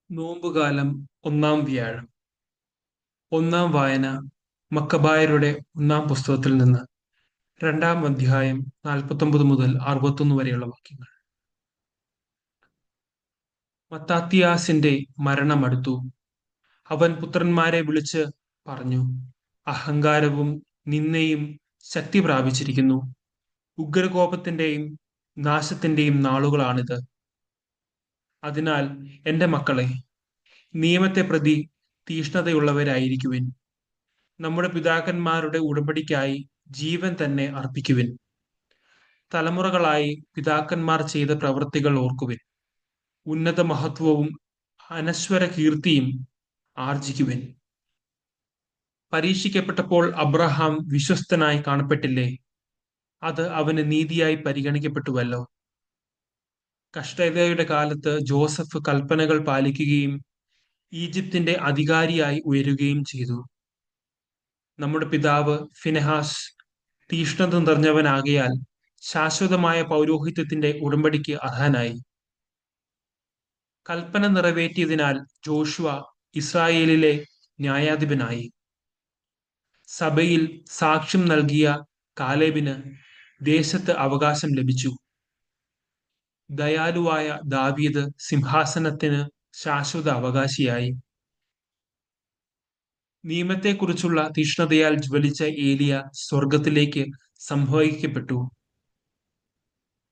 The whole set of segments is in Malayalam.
നോമ്പുകാലം ഒന്നാം വ്യാഴം. ഒന്നാം വായന മക്കബായരുടെ ഒന്നാം പുസ്തകത്തിൽ നിന്ന്. രണ്ടാം അധ്യായം 49 മുതൽ 61 വരെയുള്ള വാക്യങ്ങൾ. മത്താത്തിയാസിന്റെ മരണം അടുത്തു. അവൻ പുത്രന്മാരെ വിളിച്ച് പറഞ്ഞു, അഹങ്കാരവും നിന്ദയും ശക്തി പ്രാപിച്ചിരിക്കുന്നു. ഉഗ്രകോപത്തിന്റെയും നാശത്തിന്റെയും നാളുകളാണിത്. അതിനാൽ എന്റെ മക്കളെ, നിയമത്തെ പ്രതി തീഷ്ണതയുള്ളവരായിരിക്കുവിൻ. നമ്മുടെ പിതാക്കന്മാരുടെ ഉടമ്പടിക്കായി ജീവൻ തന്നെ അർപ്പിക്കുവിൻ. തലമുറകളായി പിതാക്കന്മാർ ചെയ്ത പ്രവൃത്തികൾ ഓർക്കുവിൻ. ഉന്നത മഹത്വവും അനശ്വര കീർത്തിയും ആർജിക്കുവിൻ. പരീക്ഷിക്കപ്പെട്ടപ്പോൾ അബ്രഹാം വിശ്വസ്തനായി കാണപ്പെട്ടില്ലേ? അത് അവന് നീതിയായി പരിഗണിക്കപ്പെട്ടുവല്ലോ. കഷ്ടതയുടെ കാലത്ത് ജോസഫ് കൽപ്പനകൾ പാലിക്കുകയും ഈജിപ്തിന്റെ അധികാരിയായി ഉയരുകയും ചെയ്തു. നമ്മുടെ പിതാവ് ഫിനെഹാസ് തീഷ്ണത നിറഞ്ഞവനാകയാൽ ശാശ്വതമായ പൗരോഹിത്യത്തിന്റെ ഉടമ്പടിക്ക് അർഹനായി. കൽപ്പന നിറവേറ്റിയതിനാൽ ജോഷുവ ഇസ്രായേലിലെ ന്യായാധിപനായി. സഭയിൽ സാക്ഷ്യം നൽകിയ കാലേബിന് ദേശത്ത് അവകാശം ലഭിച്ചു. ദയാലുവായ ദാവീദ് സിംഹാസനത്തിന് ശാശ്വത അവകാശിയായി. നിയമത്തെക്കുറിച്ചുള്ള തീഷ്ണതയാൽ ജ്വലിച്ച ഏലിയ സ്വർഗത്തിലേക്ക് സംവഹിക്കപ്പെട്ടു.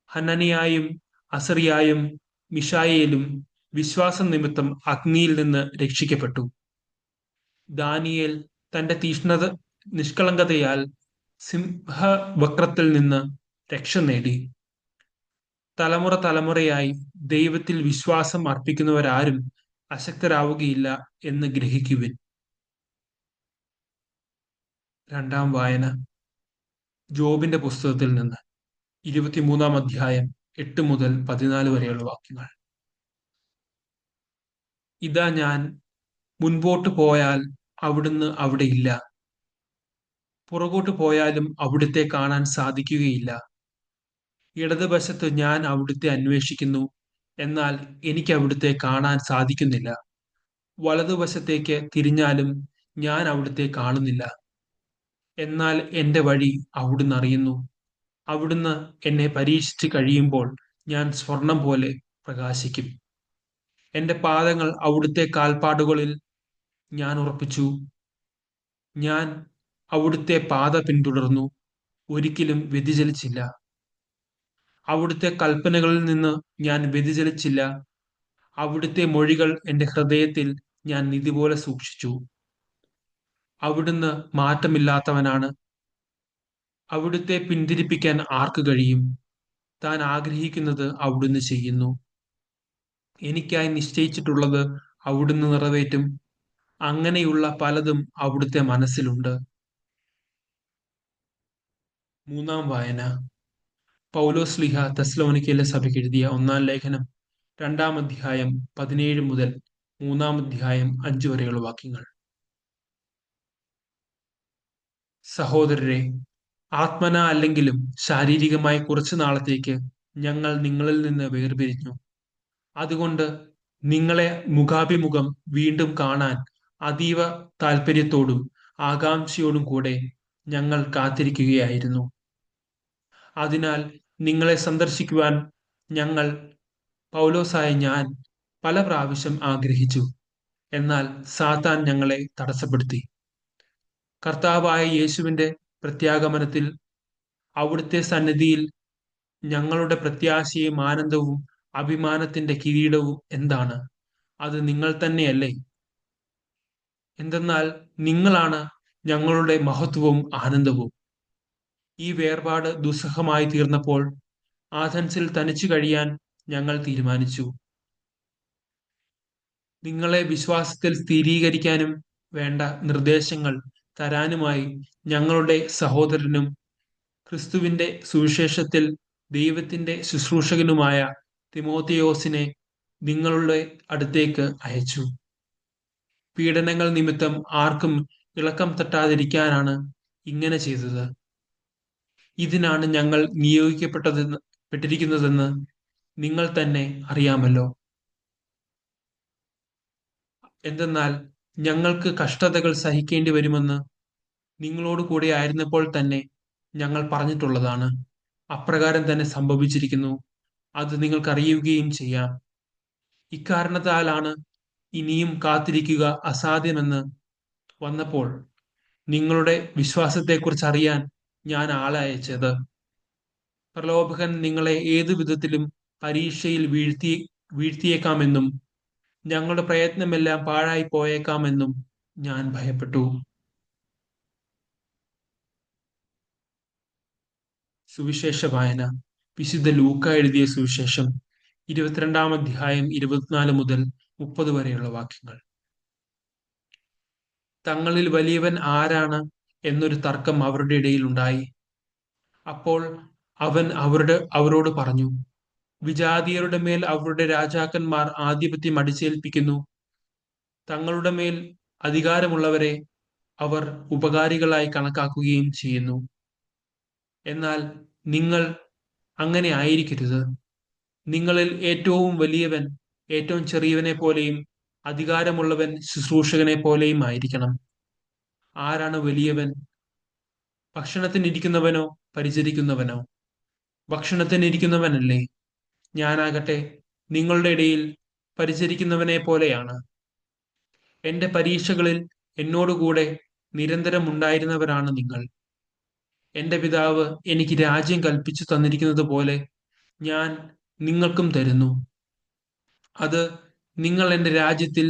ഹനനിയായും അസറിയായും മിഷായേലും വിശ്വാസം നിമിത്തം അഗ്നിയിൽ നിന്ന് രക്ഷിക്കപ്പെട്ടു. ദാനിയേൽ തന്റെ നിഷ്കളങ്കതയാൽ സിംഹവക്രത്തിൽ നിന്ന് രക്ഷ നേടി. തലമുറ തലമുറയായി ദൈവത്തിൽ വിശ്വാസം അർപ്പിക്കുന്നവരാരും അശക്തരാവുകയില്ല എന്ന് ഗ്രഹിക്കുവിൻ. രണ്ടാം വായന ജോബിന്റെ പുസ്തകത്തിൽ നിന്ന്. 23-ാം അധ്യായം 8 മുതൽ 14 വരെയുള്ള വാക്യങ്ങൾ. ഇതാ, ഞാൻ മുൻപോട്ട് പോയാൽ അവിടുന്ന് അവിടെ ഇല്ല, പുറകോട്ട് പോയാലും അവിടുത്തെ കാണാൻ സാധിക്കുകയില്ല. ഇടതുവശത്ത് ഞാൻ അവിടുത്തെ അന്വേഷിക്കുന്നു, എന്നാൽ എനിക്ക് അവിടുത്തെ കാണാൻ സാധിക്കുന്നില്ല. വലതുവശത്തേക്ക് തിരിഞ്ഞാലും ഞാൻ അവിടുത്തെ കാണുന്നില്ല. എന്നാൽ എന്റെ വഴി അവിടുന്ന് അറിയുന്നു. അവിടുന്ന് എന്നെ പരീക്ഷിച്ച് കഴിയുമ്പോൾ ഞാൻ സ്വർണം പോലെ പ്രകാശിക്കും. എന്റെ പാദങ്ങൾ അവിടുത്തെ കാൽപ്പാടുകളിൽ ഞാൻ ഉറപ്പിച്ചു. ഞാൻ അവിടുത്തെ പാത പിന്തുടർന്നു, ഒരിക്കലും വ്യതിചലിച്ചില്ല. അവിടുത്തെ കൽപ്പനകളിൽ നിന്ന് ഞാൻ വ്യതിചലിച്ചില്ല. അവിടുത്തെ മൊഴികൾ എന്റെ ഹൃദയത്തിൽ ഞാൻ നിധി പോലെ സൂക്ഷിച്ചു. അവിടുന്ന് മാറ്റമില്ലാത്തവനാണ്. അവിടുത്തെ പിന്തിരിപ്പിക്കാൻ ആർക്ക് കഴിയും? താൻ ആഗ്രഹിക്കുന്നത് അവിടുന്ന് ചെയ്യുന്നു. എനിക്കായി നിശ്ചയിച്ചിട്ടുള്ളത് അവിടുന്ന് നിറവേറ്റും. അങ്ങനെയുള്ള പലതും അവിടുത്തെ മനസ്സിലുണ്ട്. മൂന്നാം വായന പൗലോസ്ലീഹ തെസ്സലോനിക്കയിലെ സഭയ്ക്ക് എഴുതിയ ഒന്നാം ലേഖനം 2-ാം അധ്യായം 17 മുതൽ 3-ാം അധ്യായം 5 വരെയുള്ള വാക്യങ്ങൾ. സഹോദരരെ, ആത്മന അല്ലെങ്കിലും ശാരീരികമായി കുറച്ചു നാളത്തേക്ക് ഞങ്ങൾ നിങ്ങളിൽ നിന്ന് വേർപിരിഞ്ഞു. അതുകൊണ്ട് നിങ്ങളെ മുഖാഭിമുഖം വീണ്ടും കാണാൻ അതീവ താല്പര്യത്തോടും ആകാംക്ഷയോടും കൂടെ ഞങ്ങൾ കാത്തിരിക്കുകയായിരുന്നു. അതിനാൽ നിങ്ങളെ സന്ദർശിക്കുവാൻ ഞങ്ങൾ, പൗലോസായ ഞാൻ, പല പ്രാവശ്യം ആഗ്രഹിച്ചു. എന്നാൽ സാത്താൻ ഞങ്ങളെ തടസ്സപ്പെടുത്തി. കർത്താവായ യേശുവിന്റെ പ്രത്യാഗമനത്തിൽ അവിടുത്തെ സന്നിധിയിൽ ഞങ്ങളുടെ പ്രത്യാശയും ആനന്ദവും അഭിമാനത്തിന്റെ കിരീടവും എന്താണ്? അത് നിങ്ങൾ തന്നെയല്ലേ? എന്തെന്നാൽ നിങ്ങളാണ് ഞങ്ങളുടെ മഹത്വവും ആനന്ദവും. ഈ വേർപാട് ദുസ്സഹമായി തീർന്നപ്പോൾ ആഥൻസിൽ തനിച്ചു കഴിയാൻ ഞങ്ങൾ തീരുമാനിച്ചു. നിങ്ങളെ വിശ്വാസത്തിൽ സ്ഥിരീകരിക്കാനും വേണ്ട നിർദ്ദേശങ്ങൾ തരാനുമായി ഞങ്ങളുടെ സഹോദരനും ക്രിസ്തുവിന്റെ സുവിശേഷത്തിൽ ദൈവത്തിന്റെ ശുശ്രൂഷകനുമായ തിമോത്തിയോസിനെ നിങ്ങളുടെ അടുത്തേക്ക് അയച്ചു. പീഡനങ്ങൾ നിമിത്തം ആർക്കും ഇളക്കം തട്ടാതിരിക്കാനാണ് ഇങ്ങനെ ചെയ്തത്. ഇതിനാണ് ഞങ്ങൾ പെട്ടിരിക്കുന്നതെന്ന് നിങ്ങൾ തന്നെ അറിയാമല്ലോ. എന്തെന്നാൽ ഞങ്ങൾക്ക് കഷ്ടതകൾ സഹിക്കേണ്ടി വരുമെന്ന് നിങ്ങളോട് കൂടെ ആയിരുന്നപ്പോൾ തന്നെ ഞങ്ങൾ പറഞ്ഞിട്ടുള്ളതാണ്. അപ്രകാരം തന്നെ സംഭവിച്ചിരിക്കുന്നു. അത് നിങ്ങൾക്ക് അറിയുകയും ചെയ്യാം. ഇക്കാരണത്താലാണ് ഇനിയും കാത്തിരിക്കുക അസാധ്യമെന്ന് വന്നപ്പോൾ നിങ്ങളുടെ വിശ്വാസത്തെക്കുറിച്ച് അറിയാൻ ഞാൻ ആളെ അയച്ചത്. പ്രലോഭകൻ നിങ്ങളെ ഏതു വിധത്തിലും പരീക്ഷയിൽ വീഴ്ത്തിയേക്കാമെന്നും ഞങ്ങളുടെ പ്രയത്നമെല്ലാം പാഴായി പോയേക്കാമെന്നും ഞാൻ ഭയപ്പെട്ടു. സുവിശേഷ വായന. വിശുദ്ധ ലൂക്ക എഴുതിയ സുവിശേഷം 22-ാം അധ്യായം 24 മുതൽ 30 വരെയുള്ള വാക്യങ്ങൾ. തങ്ങളിൽ വലിയവൻ ആരാണ് എന്നൊരു തർക്കം അവരുടെ ഇടയിൽ ഉണ്ടായി. അപ്പോൾ അവൻ അവരോട് പറഞ്ഞു, വിജാതിയരുടെ മേൽ അവരുടെ രാജാക്കന്മാർ ആധിപത്യം അടിച്ചേൽപ്പിക്കുന്നു. തങ്ങളുടെ മേൽ അധികാരമുള്ളവരെ അവർ ഉപകാരികളായി കണക്കാക്കുകയും ചെയ്യുന്നു. എന്നാൽ നിങ്ങൾ അങ്ങനെ ആയിരിക്കരുത്. നിങ്ങളിൽ ഏറ്റവും വലിയവൻ ഏറ്റവും ചെറിയവനെ പോലെയും അധികാരമുള്ളവൻ ശുശ്രൂഷകനെ പോലെയും ആയിരിക്കണം. ആരാണ് വലിയവൻ? ഭക്ഷണത്തിനിരിക്കുന്നവനോ പരിചരിക്കുന്നവനോ? ഭക്ഷണത്തിനിരിക്കുന്നവനല്ലേ? ഞാനാകട്ടെ നിങ്ങളുടെ ഇടയിൽ പരിചരിക്കുന്നവനെ പോലെയാണ്. എന്റെ പരീക്ഷകളിൽ എന്നോടുകൂടെ നിരന്തരം ഉണ്ടായിരുന്നവരാണ് നിങ്ങൾ. എന്റെ പിതാവ് എനിക്ക് രാജ്യം കൽപ്പിച്ചു തന്നിരിക്കുന്നത് പോലെ ഞാൻ നിങ്ങൾക്കും തരുന്നു. അത് നിങ്ങൾ എന്റെ രാജ്യത്തിൽ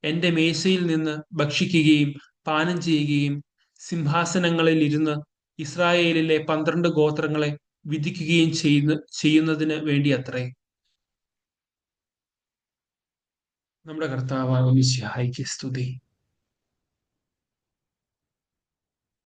എന്റെ മേശയിൽ നിന്ന് ഭക്ഷിക്കുകയും പാനം ചെയ്യുകയും സിംഹാസനങ്ങളിൽ ഇരുന്ന് ഇസ്രായേലിലെ 12 ഗോത്രങ്ങളെ വിധിക്കുകയും ചെയ്യുന്നതിന് വേണ്ടി അത്രേ. നമ്മുടെ കർത്താവായ മിശിഹായ്ക്ക് സ്തുതി.